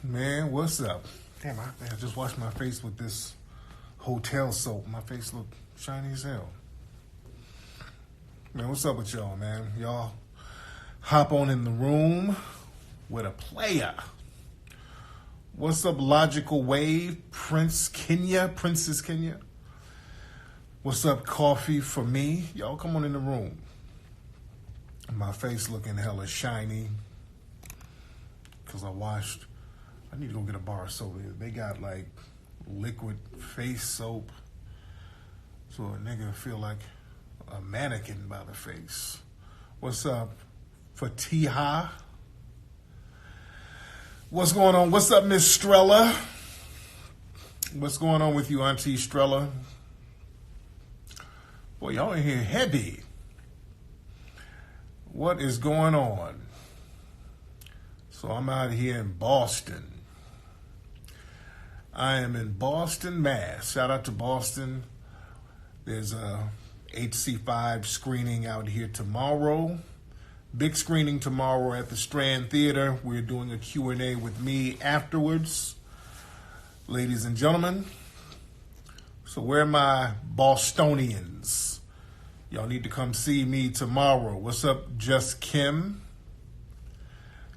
Man, what's up? Damn, I just washed my face with this hotel soap. My face look shiny as hell. Man, what's up with y'all, man? Y'all hop on in the room with a player. What's up, Logical Wave, Princess Kenya? What's up, Coffee for me? Y'all come on in the room. My face looking hella shiny because I need to go get a bar of soap. They got like liquid face soap, so a nigga feel like a mannequin by the face. What's up, Fatiha? What's going on? What's up, Miss Strella? What's going on with you, Auntie Strella? Boy, y'all in here heavy. What is going on? So I'm out here in Boston. I am in Boston, Mass. Shout out to Boston. There's a HC5 screening out here tomorrow. Big screening tomorrow at the Strand Theater. We're doing a Q&A with me afterwards, ladies and gentlemen. So where are my Bostonians? Y'all need to come see me tomorrow. What's up, Just Kim?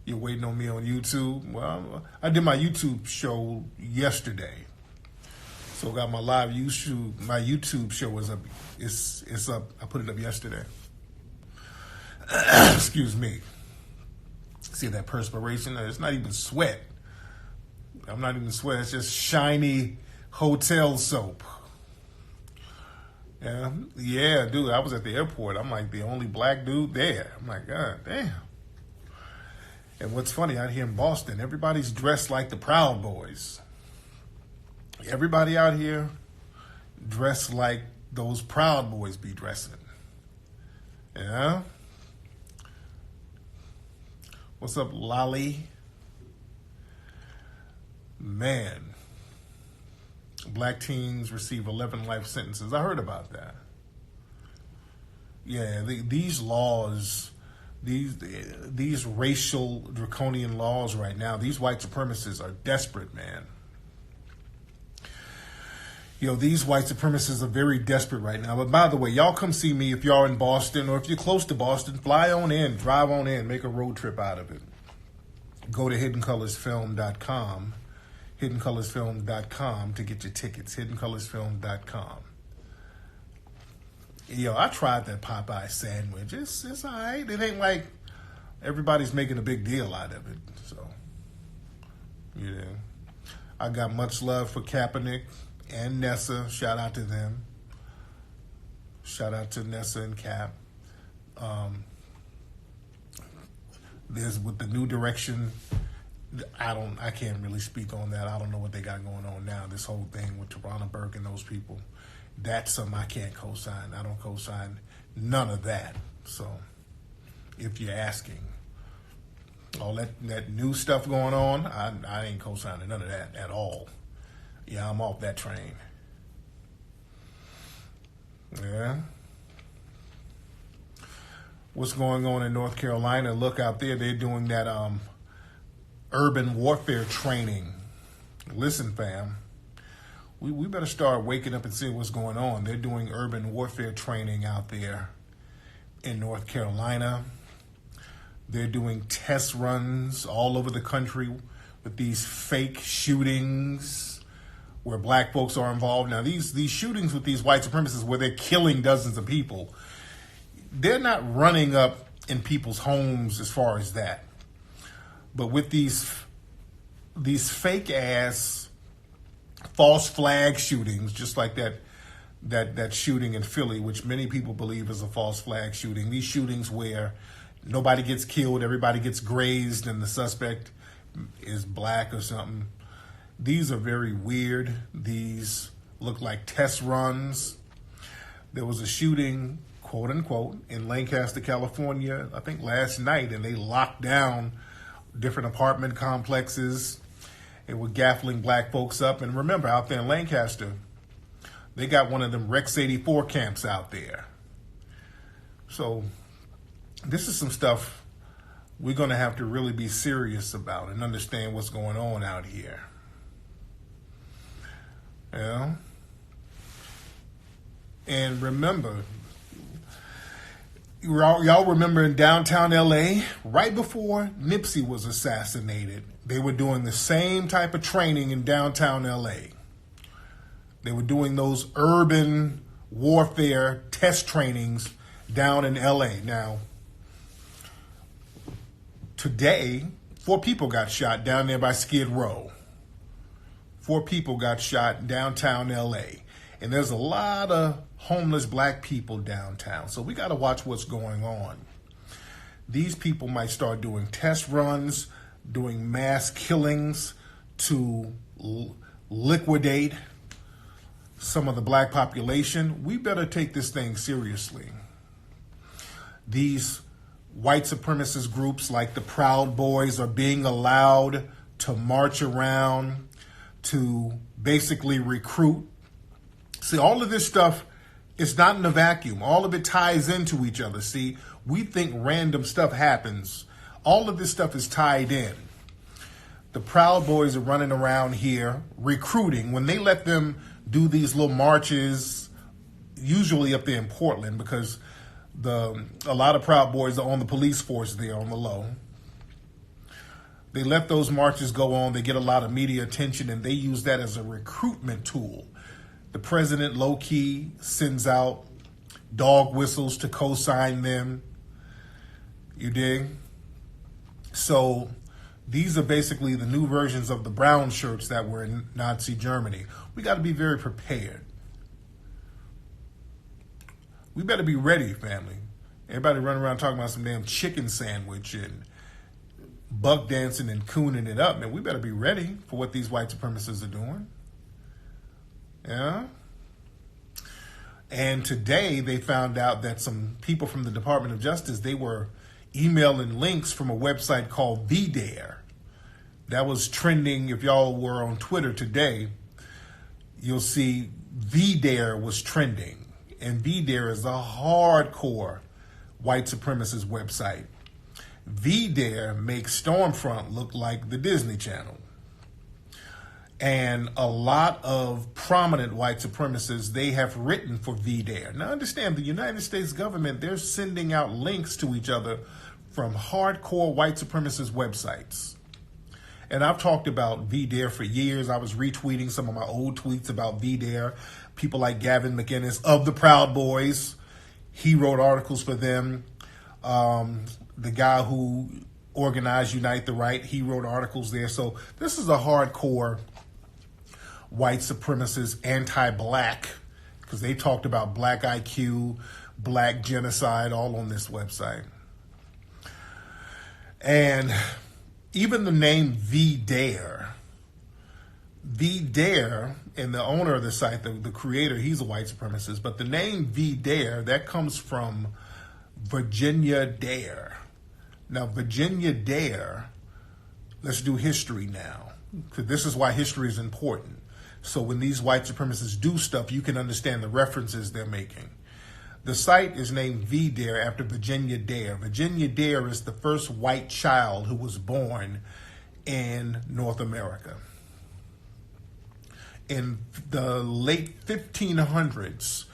You're waiting on me on YouTube? Well, I did my YouTube show yesterday. So got my live YouTube. My YouTube show is up. It's up. I put it up yesterday. Excuse me. See that perspiration? It's not even sweat. I'm not even sweating. It's just shiny hotel soap. Yeah, dude. I was at the airport. I'm like the only black dude there. I'm like, God damn. And what's funny, out here in Boston, everybody's dressed like the Proud Boys. Everybody out here dressed like those Proud Boys be dressing. Yeah? What's up, Lolly? Man. Black teens receive 11 life sentences. I heard about that. Yeah, these laws... These racial draconian laws right now, these white supremacists are desperate, man. These white supremacists are very desperate right now. But by the way, y'all come see me if y'all in Boston, or if you're close to Boston, fly on in, drive on in, make a road trip out of it. Go to hiddencolorsfilm.com, hiddencolorsfilm.com to get your tickets, hiddencolorsfilm.com. I tried that Popeye sandwich. It's all right. It ain't like everybody's making a big deal out of it. So, yeah. I got much love for Kaepernick and Nessa. Shout out to them. Shout out to Nessa and Cap. There's with the new direction. I can't really speak on that. I don't know what they got going on now. This whole thing with Roanoke and those people. That's something I can't co-sign. I don't co-sign none of that. So, if you're asking, all that new stuff going on, I ain't co-signing none of that at all. Yeah, I'm off that train. Yeah. What's going on in North Carolina? Look out there. They're doing that urban warfare training. Listen, fam. We better start waking up and seeing what's going on. They're doing urban warfare training out there in North Carolina. They're doing test runs all over the country with these fake shootings where black folks are involved. Now, these shootings with these white supremacists where they're killing dozens of people, they're not running up in people's homes as far as that. But with these fake-ass false flag shootings, just like that shooting in Philly, which many people believe is a false flag shooting. These shootings where nobody gets killed, everybody gets grazed, and the suspect is black or something. These are very weird. These look like test runs. There was a shooting, quote unquote, in Lancaster, California, I think last night, and they locked down different apartment complexes. They were gaffling black folks up. And remember, out there in Lancaster, they got one of them Rex 84 camps out there. So this is some stuff we're going to have to really be serious about and understand what's going on out here. Yeah. And remember, y'all remember in downtown LA, right before Nipsey was assassinated, they were doing the same type of training in downtown LA. They were doing those urban warfare test trainings down in LA. Now, today, 4 people got shot down there by Skid Row. 4 people got shot downtown LA. And there's a lot of homeless black people downtown. So we got to watch what's going on. These people might start doing test runs, doing mass killings to liquidate some of the black population. We better take this thing seriously. These white supremacist groups like the Proud Boys are being allowed to march around to basically recruit. See, all of this stuff is not in a vacuum. All of it ties into each other. See, we think random stuff happens. All of this stuff is tied in. The Proud Boys are running around here recruiting. When they let them do these little marches, usually up there in Portland, because a lot of Proud Boys are on the police force there on the low. They let those marches go on. They get a lot of media attention, and they use that as a recruitment tool. The president low-key sends out dog whistles to co-sign them. You dig? So these are basically the new versions of the brown shirts that were in Nazi Germany. We got to be very prepared. We better be ready, family. Everybody running around talking about some damn chicken sandwich and buck dancing and cooning it up. Man, we better be ready for what these white supremacists are doing. Yeah. And today they found out that some people from the Department of Justice, they were emailing links from a website called Vdare. That was trending. If y'all were on Twitter today, you'll see Vdare was trending. And Vdare is a hardcore white supremacist website. Vdare makes Stormfront look like the Disney Channel. And a lot of prominent white supremacists, they have written for Vdare. Now understand, the United States government, they're sending out links to each other from hardcore white supremacist websites. And I've talked about Vdare for years. I was retweeting some of my old tweets about Vdare. People like Gavin McInnes of the Proud Boys, he wrote articles for them. The guy who organized Unite the Right, he wrote articles there. So this is a hardcore white supremacist, anti-black, because they talked about black IQ, black genocide, all on this website. And even the name Vdare, and the owner of the site, the creator, he's a white supremacist, but the name Vdare, that comes from Virginia Dare. Now, Virginia Dare, let's do history now, because this is why history is important. So when these white supremacists do stuff, you can understand the references they're making. The site is named Vdare after Virginia Dare. Virginia Dare is the first white child who was born in North America. In the late 1500s,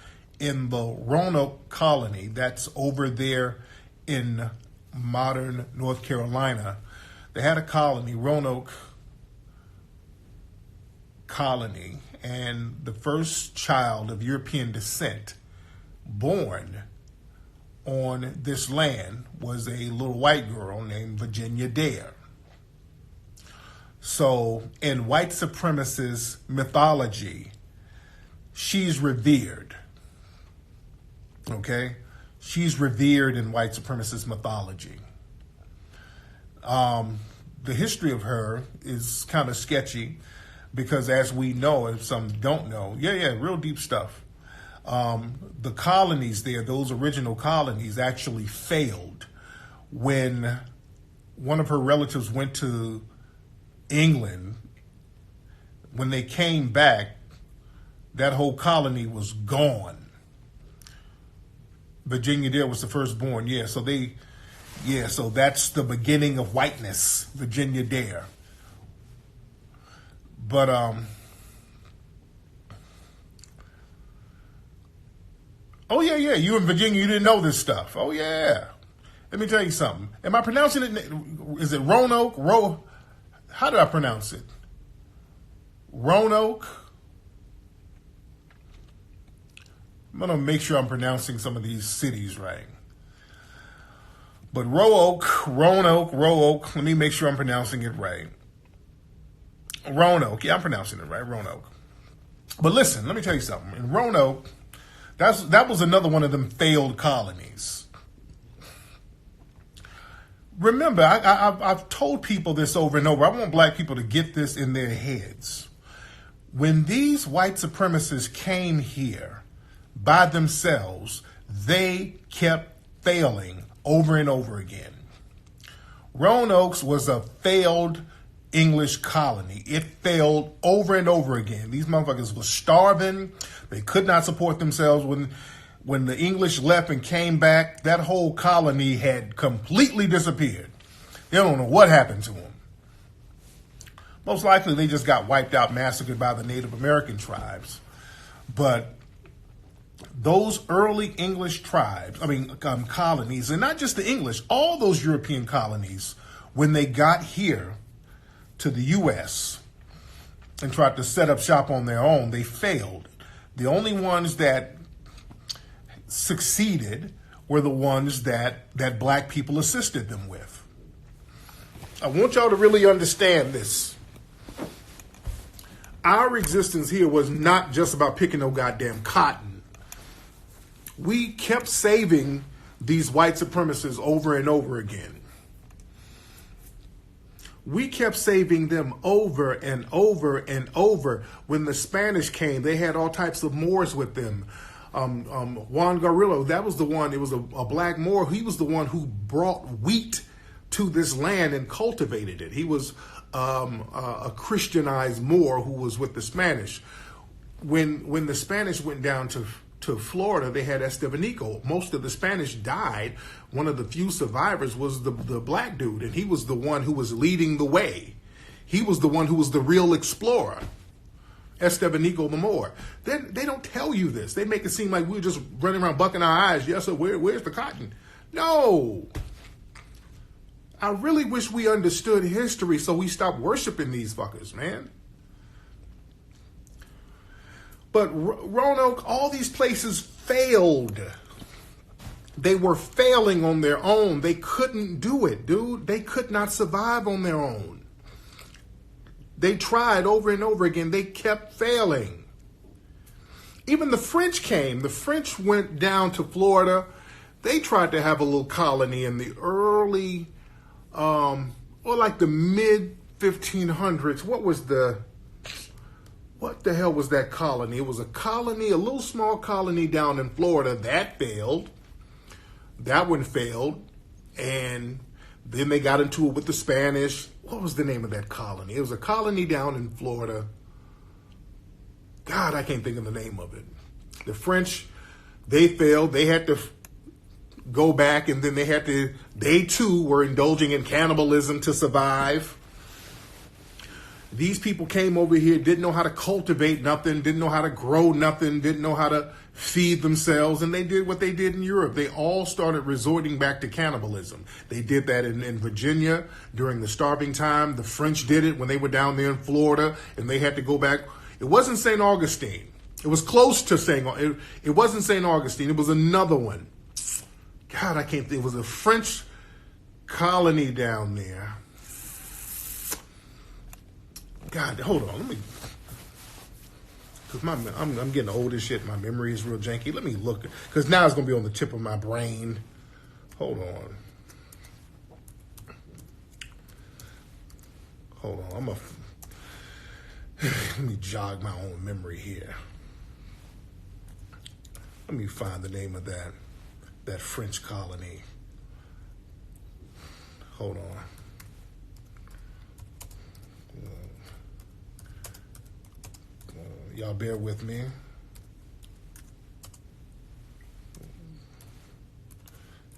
in the Roanoke colony, that's over there in modern North Carolina, they had a colony, Roanoke colony, and the first child of European descent born on this land was a little white girl named Virginia Dare. So in white supremacist mythology, she's revered. Okay? She's revered in white supremacist mythology. The history of her is kind of sketchy because, as we know, and some don't know, real deep stuff. The colonies there, those original colonies, actually failed when one of her relatives went to England. When they came back, that whole colony was gone. Virginia Dare was the firstborn, so they Yeah, so that's the beginning of whiteness, Virginia Dare. But oh yeah, you in Virginia, you didn't know this stuff. Oh yeah. Let me tell you something. Am I pronouncing it? Is it Roanoke? How do I pronounce it? Roanoke. I'm gonna make sure I'm pronouncing some of these cities right. But Roanoke. Let me make sure I'm pronouncing it right. Roanoke. Yeah, I'm pronouncing it right. Roanoke. But listen, let me tell you something. In Roanoke, that was another one of them failed colonies. Remember, I've told people this over and over. I want black people to get this in their heads. When these white supremacists came here by themselves, they kept failing over and over again. Roanoke was a failed English colony. It failed over and over again. These motherfuckers were starving. They could not support themselves. When the English left and came back, that whole colony had completely disappeared. They don't know what happened to them. Most likely they just got wiped out, massacred by the Native American tribes. But those early English tribes, colonies, and not just the English, all those European colonies, when they got here to the U.S. and tried to set up shop on their own, they failed. The only ones that succeeded were the ones that black people assisted them with. I want y'all to really understand this. Our existence here was not just about picking no goddamn cotton. We kept saving these white supremacists over and over again. We kept saving them over and over and over. When the Spanish came, they had all types of Moors with them. Juan Garillo, that was the one, it was a black Moor. He was the one who brought wheat to this land and cultivated it. He was a Christianized Moor who was with the Spanish. When the Spanish went down to Florida, they had Estevanico. Most of the Spanish died. One of the few survivors was the black dude, and he was the one who was leading the way. He was the one who was the real explorer. Estevanico the Moor. They don't tell you this. They make it seem like we're just running around bucking our eyes. Yes, sir, where's the cotton? No. I really wish we understood history so we stop worshiping these fuckers, man. But Roanoke, all these places failed. They were failing on their own. They couldn't do it, dude. They could not survive on their own. They tried over and over again. They kept failing. Even the French came. The French went down to Florida. They tried to have a little colony in the early, or like the mid 1500s. What the hell was that colony? It was a colony, a little small colony down in Florida. That failed. That one failed. And then they got into it with the Spanish. What was the name of that colony? It was a colony down in Florida. God, I can't think of the name of it. The French, they failed. They had to go back, and then they too were indulging in cannibalism to survive. These people came over here, didn't know how to cultivate nothing, didn't know how to grow nothing, didn't know how to feed themselves, and they did what they did in Europe. They all started resorting back to cannibalism. They did that in Virginia during the starving time. The French did it when they were down there in Florida, and they had to go back. It wasn't St. Augustine. It was close to it wasn't St. Augustine. It was another one. God, I can't think. It was a French colony down there. God, hold on. Let me, because I'm getting old as shit. My memory is real janky. Let me look, because now it's going to be on the tip of my brain. Hold on. Let me jog my own memory here. Let me find the name of that French colony. Hold on. Y'all bear with me.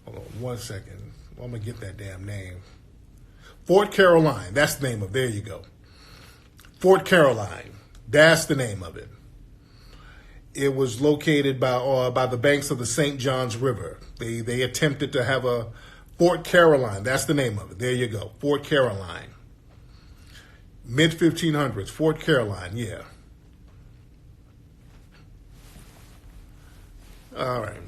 Hold on 1 second. I'm going to get that damn name. Fort Caroline. That's the name of it. There you go. Fort Caroline. That's the name of it. It was located by the banks of the St. Johns River. They attempted to have a Fort Caroline. That's the name of it. There you go. Fort Caroline. Mid-1500s. Fort Caroline. Yeah. All right.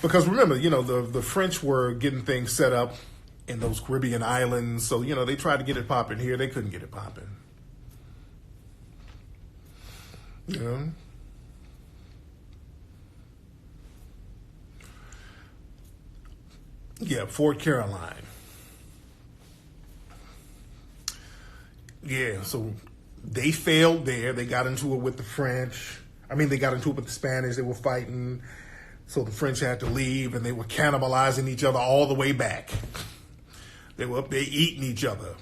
Because remember, the French were getting things set up in those Caribbean islands. So, they tried to get it popping here. They couldn't get it popping. Yeah, Fort Caroline. Yeah, so they failed there. They got into it with the French. They got into it with the Spanish. They were fighting. So the French had to leave, and they were cannibalizing each other all the way back. They were up there eating each other.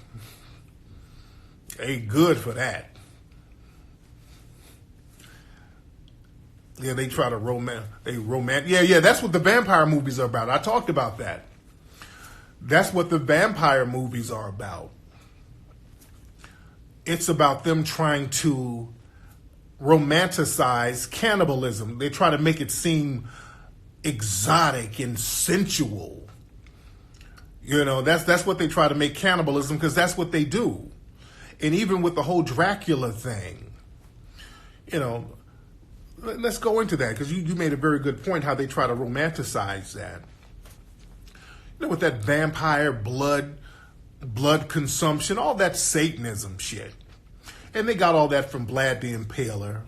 Ain't good for that. Yeah, they try to romance. Yeah, that's what the vampire movies are about. I talked about that. That's what the vampire movies are about. It's about them trying to romanticize cannibalism. They try to make it seem exotic and sensual. That's what they try to make cannibalism, because that's what they do. And even with the whole Dracula thing, let's go into that, because you made a very good point how they try to romanticize that. With that vampire blood consumption, all that Satanism shit. And they got all that from Vlad the Impaler.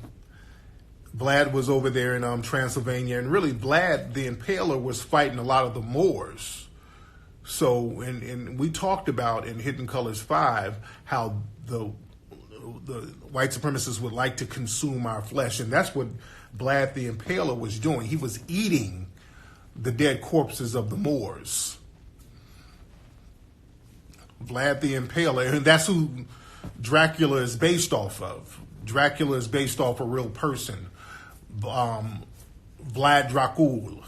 Vlad was over there in Transylvania, and really Vlad the Impaler was fighting a lot of the Moors. So, and we talked about in Hidden Colors 5 how the white supremacists would like to consume our flesh, and that's what Vlad the Impaler was doing. He was eating the dead corpses of the Moors. Vlad the Impaler, and that's who Dracula is based off of. Dracula is based off a real person. Vlad Dracul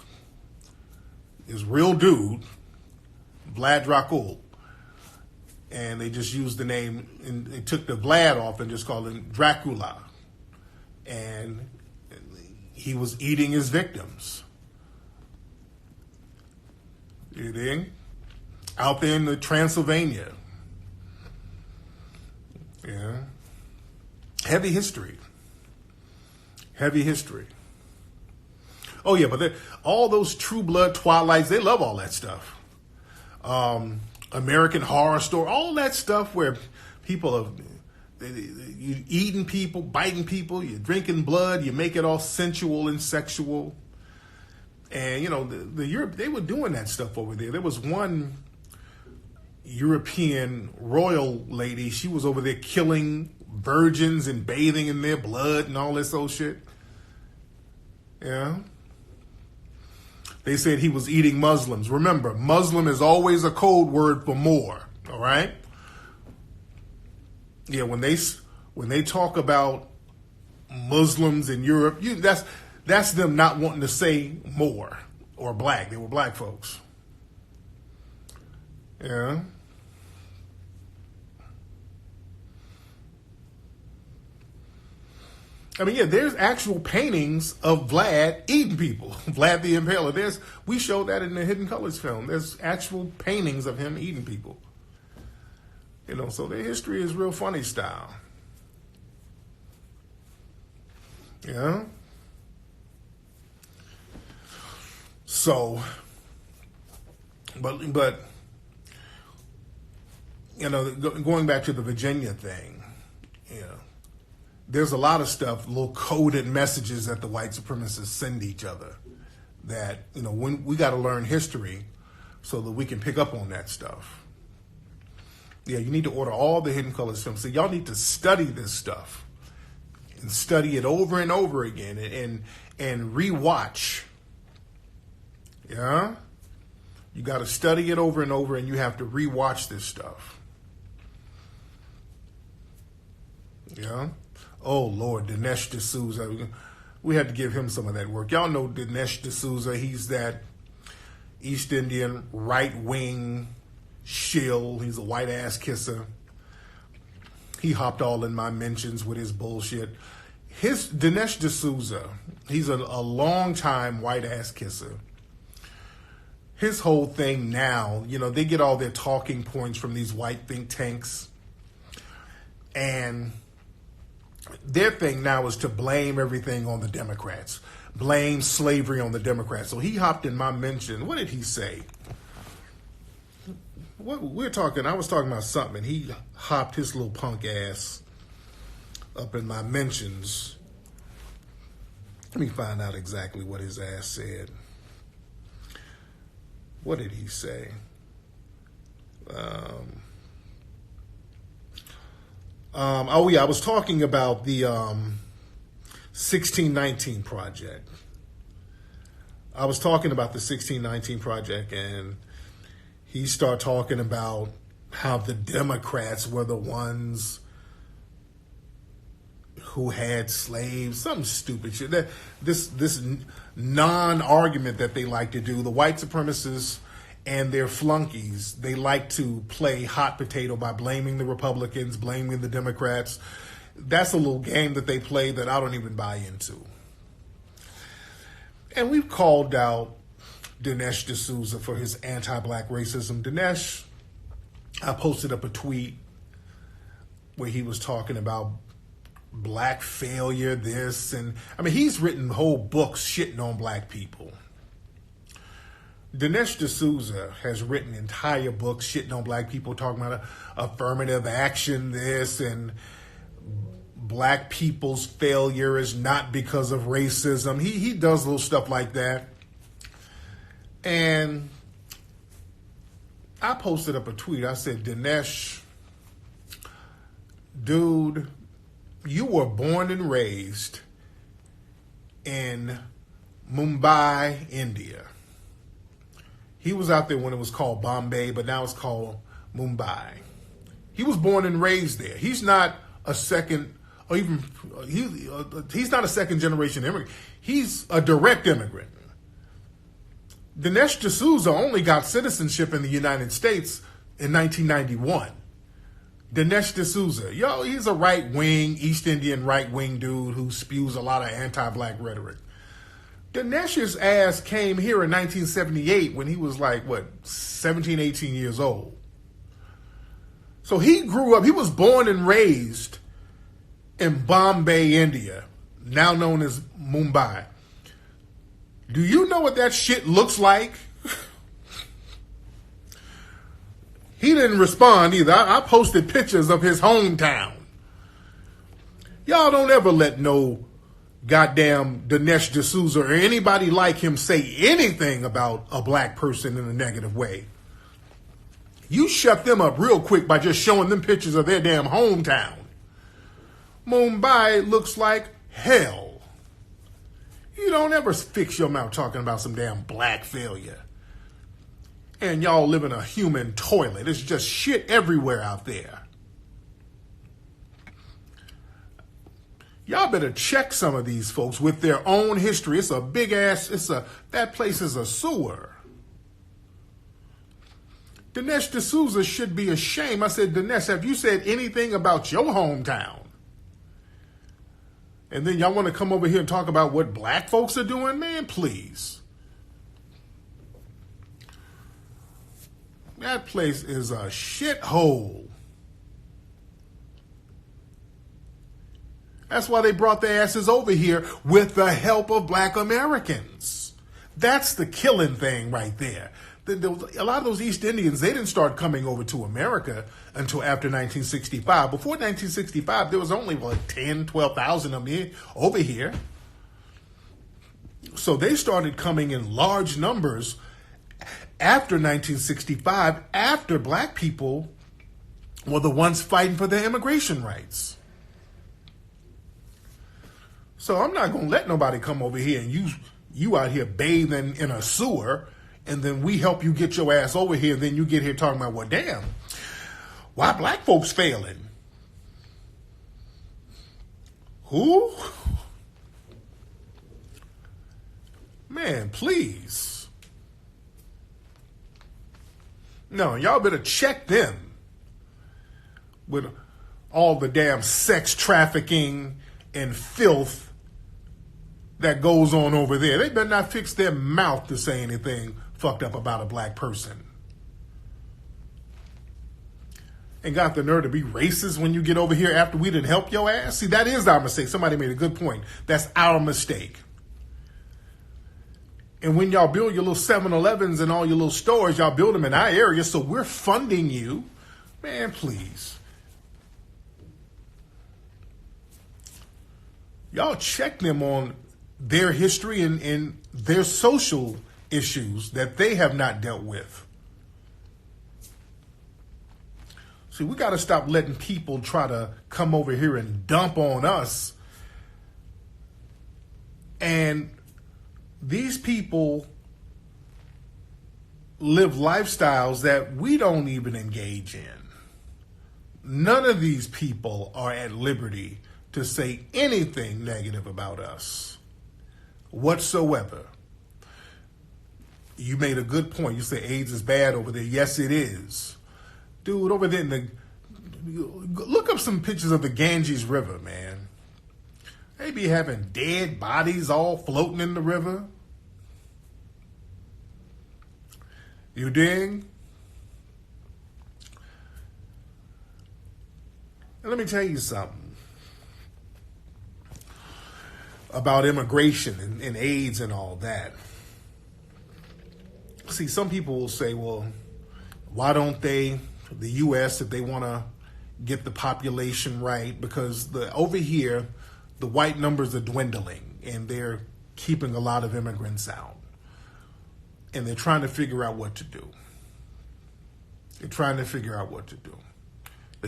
is real dude, Vlad Dracul. And they just used the name, and they took the Vlad off and just called him Dracula. And he was eating his victims. You think? Out there in the Transylvania. Yeah. Heavy history. Heavy history. Oh, yeah, but all those True Blood Twilights, they love all that stuff. American Horror Story, all that stuff where people are you eating people, biting people, you're drinking blood, you make it all sensual and sexual. And, the Europe, they were doing that stuff over there. There was one European royal lady, she was over there killing virgins and bathing in their blood and all this old shit. Yeah. They said he was eating Muslims. Remember, Muslim is always a code word for more. All right. Yeah, when they talk about Muslims in Europe, that's them not wanting to say more or black. They were black folks. Yeah. There's actual paintings of Vlad eating people. Vlad the Impaler. We showed that in the Hidden Colors film. There's actual paintings of him eating people. So their history is real funny style. Yeah. So, but going back to the Virginia thing, there's a lot of stuff, little coded messages that the white supremacists send each other that, when we got to learn history so that we can pick up on that stuff. Yeah, you need to order all the Hidden Colors films. So y'all need to study this stuff and study it over and over again and rewatch. Yeah? You got to study it over and over, and you have to rewatch this stuff. Yeah? Oh, Lord, Dinesh DSouza. We had to give him some of that work. Y'all know Dinesh DSouza. East Indian right-wing shill. He's a white ass kisser. He hopped all in my mentions with his bullshit. Dinesh DSouza, he's a long-time white ass kisser. His whole thing now, they get all their talking points from these white think tanks. And their thing now is to blame everything on the Democrats. Blame slavery on the Democrats. So he hopped in my mention. What did he say? I was talking about something, and he hopped his little punk ass up in my mentions. Let me find out exactly what his ass said. What did he say? I was talking about the 1619 project. I was talking about the 1619 project, and he started talking about how the Democrats were the ones who had slaves, some stupid shit. This non-argument that they like to do, the white supremacists and their flunkies, they like to play hot potato by blaming the Republicans, blaming the Democrats. That's a little game that they play that I don't even buy into. And we've called out Dinesh DSouza for his anti-black racism. Dinesh, I posted up a tweet where he was talking about black failure, this, and he's written whole books shitting on black people. Dinesh DSouza has written entire books shitting on black people, talking about affirmative action, this, and black people's failure is not because of racism. He does little stuff like that. And I posted up a tweet. I said, Dinesh, dude, you were born and raised in Mumbai, India. He was out there when it was called Bombay, but now it's called Mumbai. He was born and raised there. He's not a second, or even he's not a second generation immigrant. He's a direct immigrant. Dinesh DSouza only got citizenship in the United States in 1991. Dinesh DSouza, he's a right-wing, East Indian right-wing dude who spews a lot of anti-black rhetoric. Dinesh's ass came here in 1978 when he was 17, 18 years old. So he grew up, he was born and raised in Bombay, India, now known as Mumbai. Do you know what that shit looks like? He didn't respond either. I posted pictures of his hometown. Y'all don't ever let no goddamn Dinesh DSouza or anybody like him say anything about a black person in a negative way. You shut them up real quick by just showing them pictures of their damn hometown. Mumbai looks like hell. You don't ever fix your mouth talking about some damn black failure. And y'all live in a human toilet. It's just shit everywhere out there. Y'all better check some of these folks with their own history. It's a big ass, that place is a sewer. Dinesh DSouza should be ashamed. I said, Dinesh, have you said anything about your hometown? And then y'all want to come over here and talk about what black folks are doing? Man, please. That place is a shithole. That's why they brought their asses over here with the help of black Americans. That's the killing thing right there. A lot of those East Indians, they didn't start coming over to America until after 1965. Before 1965, there was only 10, 12,000 of them over here. So they started coming in large numbers after 1965, after black people were the ones fighting for their immigration rights. So I'm not going to let nobody come over here and you out here bathing in a sewer, and then we help you get your ass over here, and then you get here talking about, well, damn, why black folks failing? Who? Man, please. No, y'all better check them with all the damn sex trafficking and filth that goes on over there. They better not fix their mouth to say anything fucked up about a black person. And got the nerve to be racist when you get over here after we didn't help your ass? See, that is our mistake. Somebody made a good point. That's our mistake. And when y'all build your little 7-Elevens and all your little stores, y'all build them in our area, so we're funding you. Man, please. Y'all check them on their history and their social issues that they have not dealt with. See, we got to stop letting people try to come over here and dump on us. And these people live lifestyles that we don't even engage in. None of these people are at liberty to say anything negative about us whatsoever. You made a good point. You say AIDS is bad over there. Yes, it is. Dude, over there look up some pictures of the Ganges River, man. They be having dead bodies all floating in the river. You dig? And let me tell you something about immigration and AIDS and all that. See, some people will say, well, why don't the U.S., if they want to get the population right, because over here, the white numbers are dwindling and they're keeping a lot of immigrants out. And they're trying to figure out what to do. They're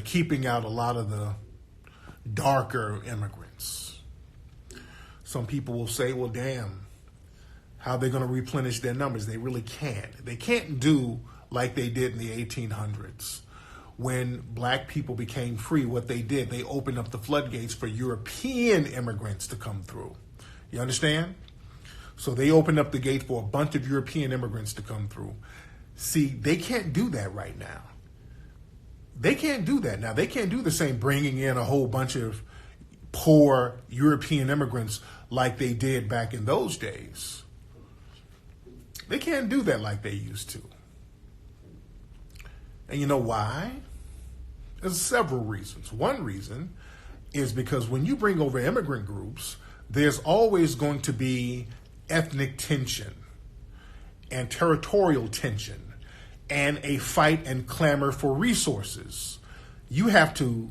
keeping out a lot of the darker immigrants. Some people will say, well, damn, how are they going to replenish their numbers? They really can't. They can't do like they did in the 1800s. When black people became free, what they did, they opened up the floodgates for European immigrants to come through. You understand? So they opened up the gate for a bunch of European immigrants to come through. See, they can't do that right now. They can't do that now. They can't do the same bringing in a whole bunch of poor European immigrants like they did back in those days. They can't do that like they used to. And you know why? There's several reasons. One reason is because when you bring over immigrant groups, there's always going to be ethnic tension and territorial tension and a fight and clamor for resources. You have to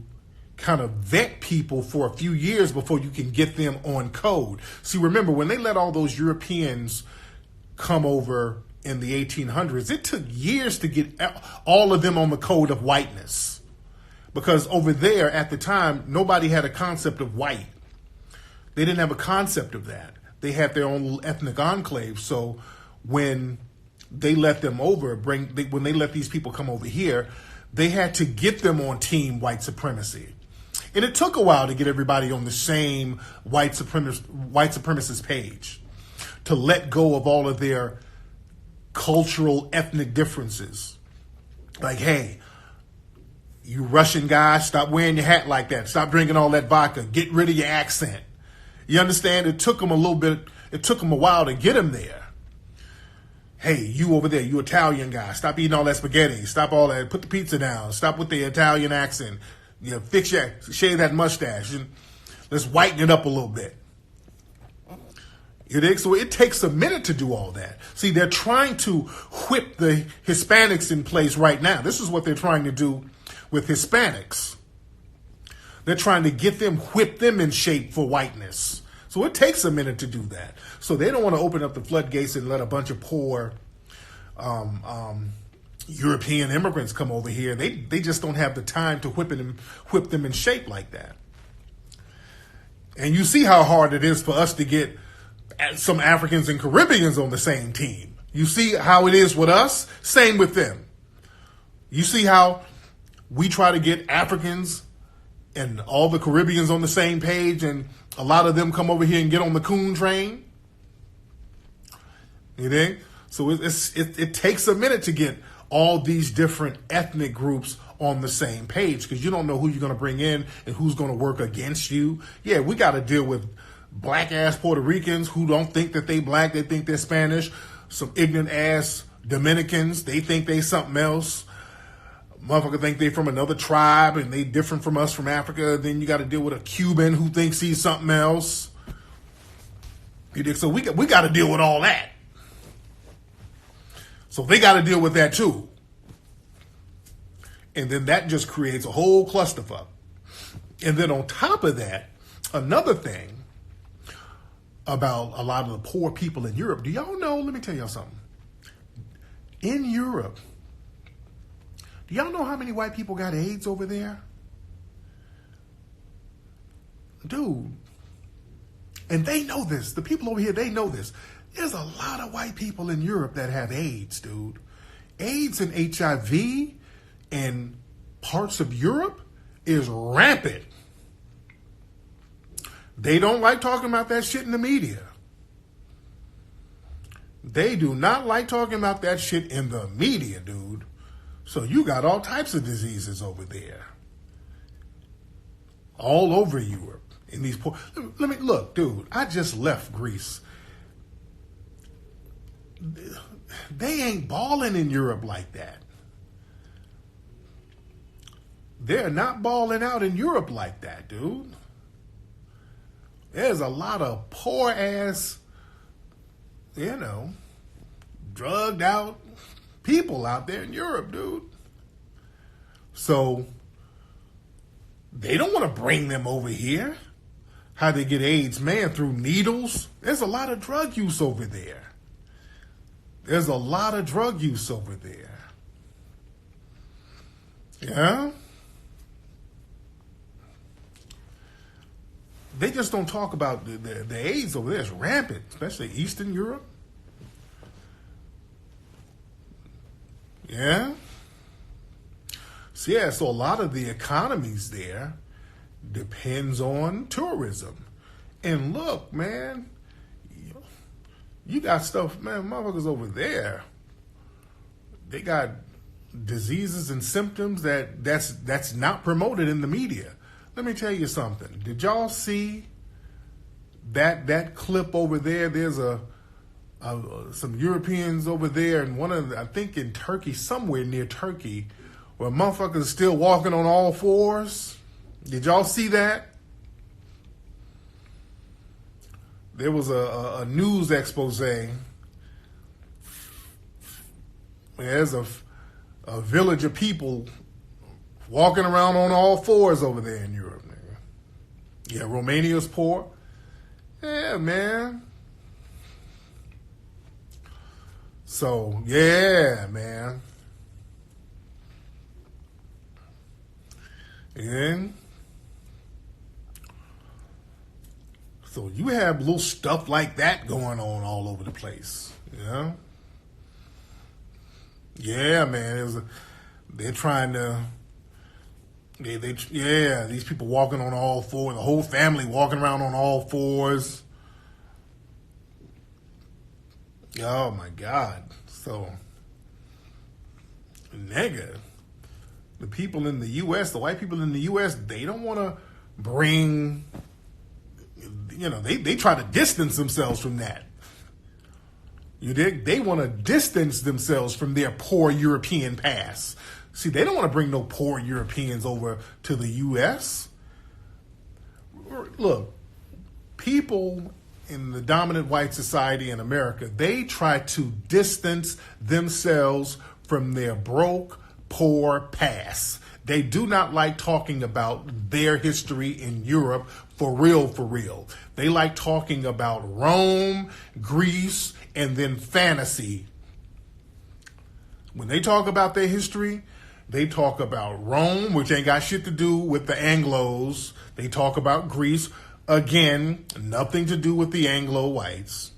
kind of vet people for a few years before you can get them on code. See, remember, when they let all those Europeans come over in the 1800s, it took years to get all of them on the code of whiteness. Because over there at the time, nobody had a concept of white. They didn't have a concept of that. They had their own little ethnic enclave. So when they let them over, when they let these people come over here, they had to get them on team white supremacy. And it took a while to get everybody on the same white supremacist page, to let go of all of their cultural ethnic differences. Like, hey, you Russian guys, stop wearing your hat like that. Stop drinking all that vodka. Get rid of your accent. You understand? It took them a while to get them there. Hey, you over there, you Italian guy, stop eating all that spaghetti. Stop all that. Put the pizza down. Stop with the Italian accent. You know, shave that mustache, and let's whiten it up a little bit. You dig? So it takes a minute to do all that. See, they're trying to whip the Hispanics in place right now. This is what they're trying to do with Hispanics. They're trying to whip them in shape for whiteness. So it takes a minute to do that. So they don't want to open up the floodgates and let a bunch of poor European immigrants come over here. They just don't have the time to whip them in shape like that. And you see how hard it is for us to get some Africans and Caribbeans on the same team. You see how it is with us? Same with them. You see how we try to get Africans and all the Caribbeans on the same page, and a lot of them come over here and get on the coon train? You think? So it takes a minute to get all these different ethnic groups on the same page, because you don't know who you're going to bring in and who's going to work against you. Yeah, we got to deal with black ass Puerto Ricans who don't think that they black, they think they're Spanish. Some ignorant ass Dominicans, they think they something else. Motherfucker think they from another tribe and they different from us from Africa. Then you got to deal with a Cuban who thinks he's something else. So we got to deal with all that. So they got to deal with that too. And then that just creates a whole clusterfuck. And then on top of that, another thing about a lot of the poor people in Europe. Do y'all know, let me tell y'all something. In Europe, do y'all know how many white people got AIDS over there? Dude. And they know this. The people over here, they know this. There's a lot of white people in Europe that have AIDS, dude. AIDS and HIV in parts of Europe is rampant. They don't like talking about that shit in the media. They do not like talking about that shit in the media, dude. So you got all types of diseases over there. All over Europe. In these poor, let me look, dude. I just left Greece. They ain't balling in Europe like that. They're not balling out in Europe like that, dude. There's a lot of poor ass, drugged out people out there in Europe, dude. So they don't want to bring them over here. How they get AIDS, man, through needles. There's a lot of drug use over there. There's a lot of drug use over there. Yeah? They just don't talk about the AIDS over there. It's rampant, especially Eastern Europe. Yeah? So, yeah, so a lot of the economies there depends on tourism. And look, man, you got stuff, man, motherfuckers over there, they got diseases and symptoms that's not promoted in the media. Let me tell you something. Did y'all see that clip over there? There's some Europeans over there, and I think in Turkey, somewhere near Turkey, where motherfuckers are still walking on all fours. Did y'all see that? There was a news expose. There's a village of people walking around on all fours over there in Europe. Yeah, Romania's poor. Yeah, man. So, yeah, man. And so you have little stuff like that going on all over the place, you know? Yeah, man. They're trying to. These people walking on all fours, the whole family walking around on all fours. Oh my God. So, nigga, the people in the U.S., the white people in the U.S., they don't want to bring, they try to distance themselves from that. You dig? They want to distance themselves from their poor European past. See, they don't want to bring no poor Europeans over to the U.S. Look, people in the dominant white society in America, they try to distance themselves from their broke, poor past. They do not like talking about their history in Europe for real, for real. They like talking about Rome, Greece, and then fantasy. When they talk about their history, they talk about Rome, which ain't got shit to do with the Anglos. They talk about Greece, again, nothing to do with the Anglo whites.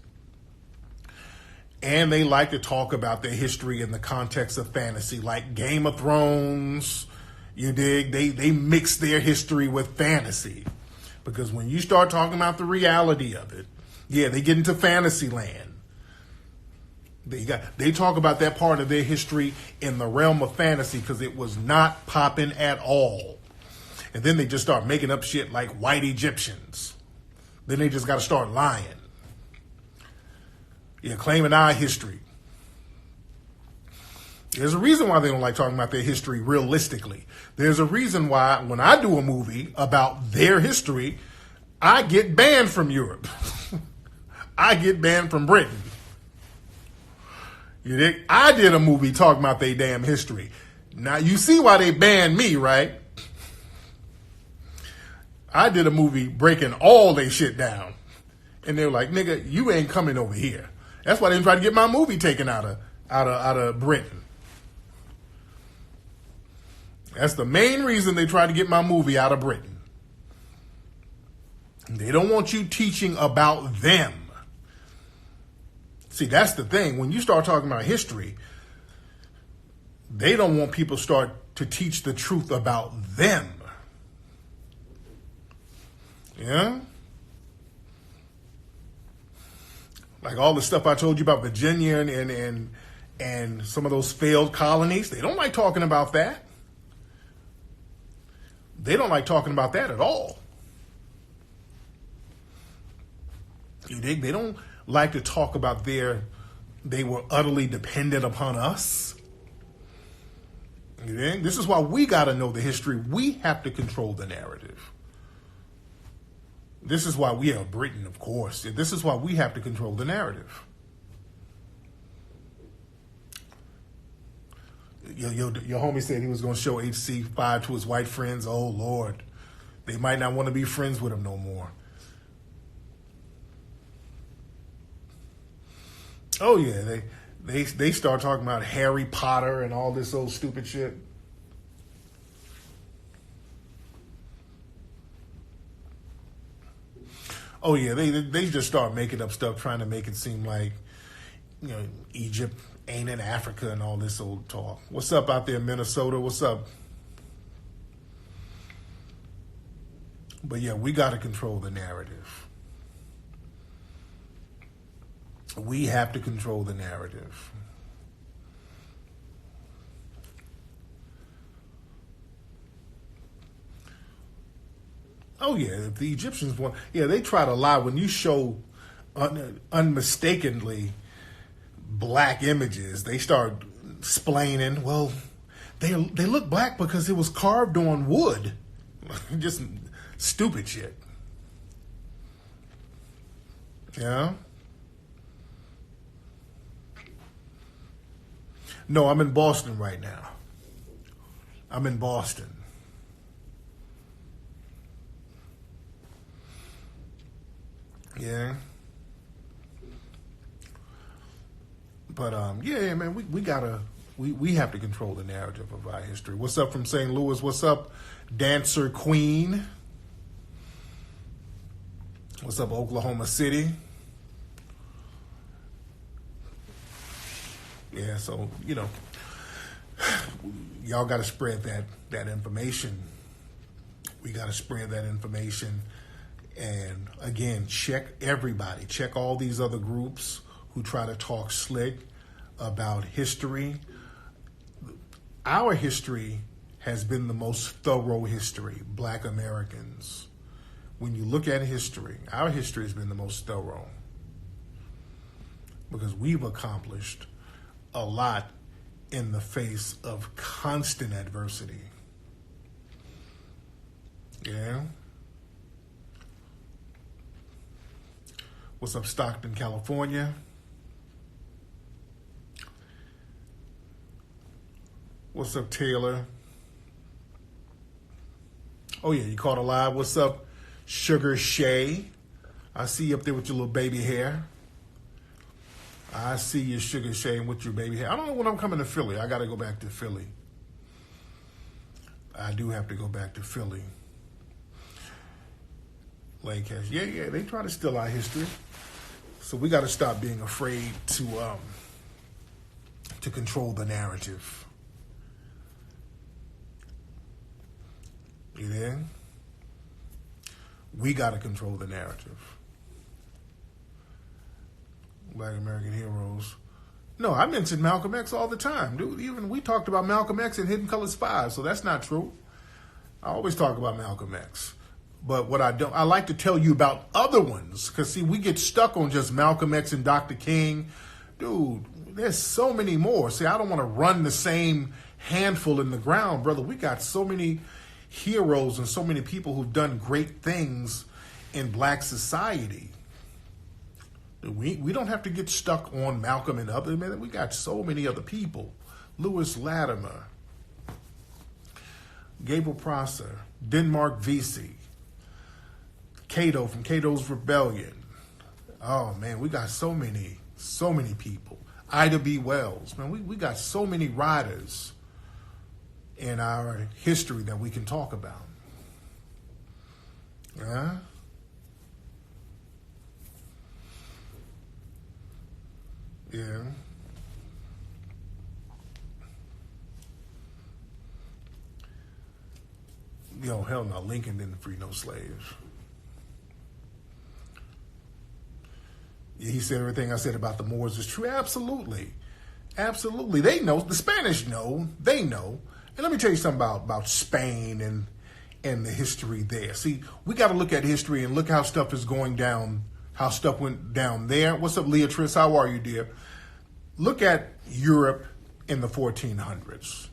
And they like to talk about their history in the context of fantasy, like Game of Thrones. You dig? They mix their history with fantasy. Because when you start talking about the reality of it, yeah, they get into fantasy land. They talk about that part of their history in the realm of fantasy because it was not popping at all. And then they just start making up shit like white Egyptians. Then they just got to start lying. Yeah, claiming our history. There's a reason why they don't like talking about their history realistically. There's a reason why when I do a movie about their history, I get banned from Europe. I get banned from Britain. You dig? I did a movie talking about their damn history. Now you see why they banned me, right? I did a movie breaking all their shit down. And they were like, nigga, you ain't coming over here. That's why they tried to get my movie taken out of Britain. That's the main reason they tried to get my movie out of Britain. They don't want you teaching about them. See, that's the thing. When you start talking about history, they don't want people to start to teach the truth about them. Yeah? Like all the stuff I told you about Virginia and some of those failed colonies. They don't like talking about that. They don't like talking about that at all. You dig? They don't like to talk about they were utterly dependent upon us. You dig? This is why we got to know the history. We have to control the narrative. This is why we are Britain, of course. This is why we have to control the narrative. Your homie said he was going to show HC5 to his white friends. Oh, Lord. They might not want to be friends with him no more. Oh, yeah. They start talking about Harry Potter and all this old stupid shit. Oh, yeah. They just start making up stuff, trying to make it seem like, Egypt ain't in Africa and all this old talk. What's up out there in Minnesota? What's up? But yeah, we got to control the narrative. We have to control the narrative. Oh yeah, if the Egyptians want, they try to lie when you show unmistakably black images. They start explaining, well, they look black because it was carved on wood. Just stupid shit. Yeah. No, I'm in Boston right now. I'm in Boston. Yeah. But yeah, man, we have to control the narrative of our history. What's up from St. Louis? What's up, Dancer Queen? What's up, Oklahoma City? Yeah, so y'all got to spread that information. We got to spread that information, and again, check everybody. Check all these other groups who try to talk slick about history. Our history has been the most thorough history, Black Americans. When you look at history, our history has been the most thorough because we've accomplished a lot in the face of constant adversity. Yeah. What's up, Stockton, California? What's up, Taylor? Oh, yeah, you caught a live. What's up, Sugar Shay? I see you up there with your little baby hair. I see you, Sugar Shay, with your baby hair. I don't know when I'm coming to Philly. I got to go back to Philly. I do have to go back to Philly. Lane Cash. Yeah, they try to steal our history. So we got to stop being afraid to control the narrative. You there? We got to control the narrative. Black American heroes. No, I mentioned Malcolm X all the time, dude. Even we talked about Malcolm X in Hidden Colors 5, so that's not true. I always talk about Malcolm X. But what I like to tell you about other ones, because see, we get stuck on just Malcolm X and Dr. King. Dude, there's so many more. See, I don't want to run the same handful in the ground, brother. We got so many heroes and so many people who've done great things in black society. We don't have to get stuck on Malcolm and others. Man, we got so many other people. Lewis Latimer, Gabriel Prosser, Denmark Vesey, Cato from Cato's Rebellion. Oh man, we got so many people. Ida B. Wells, man, we got so many writers in our history that we can talk about. Yeah. Yeah. Yo, hell no, Lincoln didn't free no slaves. He said everything I said about the Moors is true. Absolutely. Absolutely. They know. The Spanish know. They know. And let me tell you something about Spain and the history there. See, we got to look at history and look how stuff is going down, how stuff went down there. What's up, Leatrice? How are you, dear? Look at Europe in the 1400s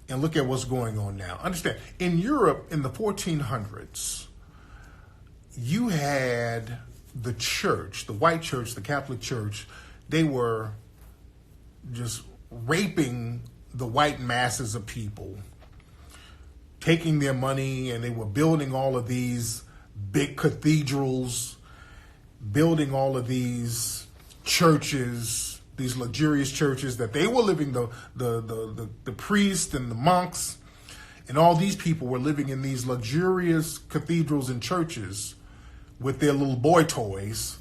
and look at what's going on now. Understand, in Europe in the 1400s, you had the church, the white church, the Catholic Church. They were just raping the white masses of people, taking their money, and they were building all of these big cathedrals, building all of these churches, these luxurious churches that they were living, the priests and the monks and all these people were living in these luxurious cathedrals and churches with their little boy toys.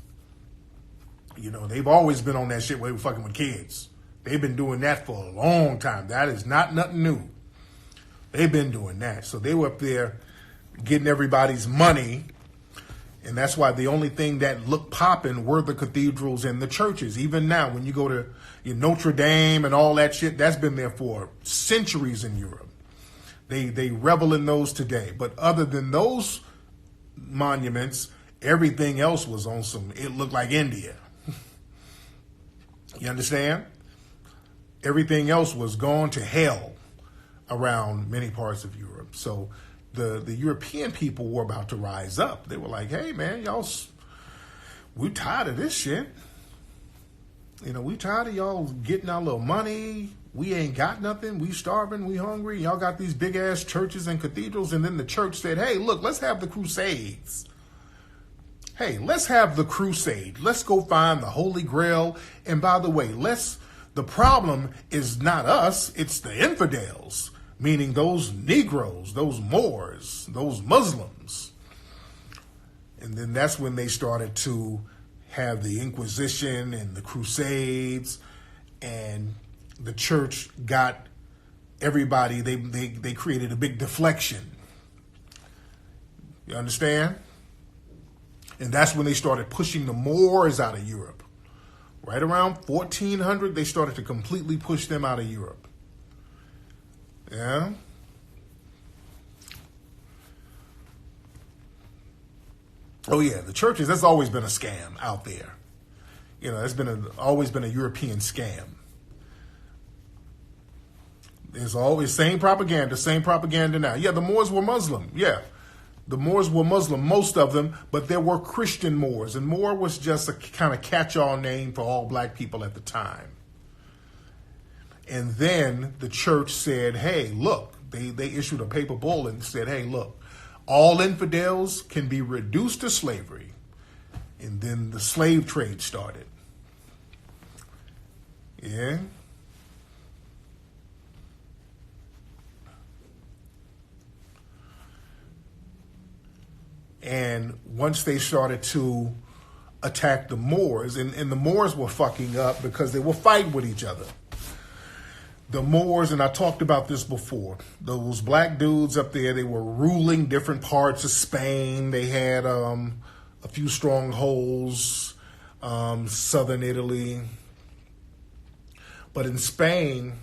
You know, they've always been on that shit where they were fucking with kids. They've been doing that for a long time. That is not nothing new. They've been doing that. So they were up there getting everybody's money. And that's why the only thing that looked popping were the cathedrals and the churches. Even now, when you go to Notre Dame and all that shit, that's been there for centuries in Europe. They revel in those today. But other than those monuments, everything else was on some, it looked like India. You understand? Everything else was gone to hell around many parts of Europe. So the European people were about to rise up. They were like, hey, man, we tired of this shit. You know, we tired of y'all getting our little money. We ain't got nothing. We starving. We hungry. Y'all got these big ass churches and cathedrals. And then the church said, hey, look, let's have the Crusades. Hey, let's have the crusade. Let's go find the Holy Grail. And by the way, the problem is not us. It's the infidels, meaning those Negroes, those Moors, those Muslims. And then that's when they started to have the Inquisition and the Crusades, and the church got everybody, they created a big deflection. You understand? And that's when they started pushing the Moors out of Europe. Right around 1400, they started to completely push them out of Europe. Yeah? Oh yeah, the churches, that's always been a scam out there. You know, that's always been a European scam. There's always same propaganda now. Yeah, the Moors were Muslim. Yeah, the Moors were Muslim, most of them, but there were Christian Moors, and Moor was just a kind of catch-all name for all black people at the time. And then the church said, hey, look, they issued a paper bull and said, hey, look, all infidels can be reduced to slavery. And then the slave trade started. Yeah. And once they started to attack the Moors, and the Moors were fucking up because they were fighting with each other. The Moors, and I talked about this before, those black dudes up there, they were ruling different parts of Spain. They had a few strongholds, southern Italy. But in Spain,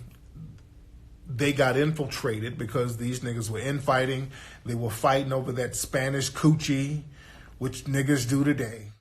they got infiltrated because these niggas were infighting. They were fighting over that Spanish coochie, which niggas do today.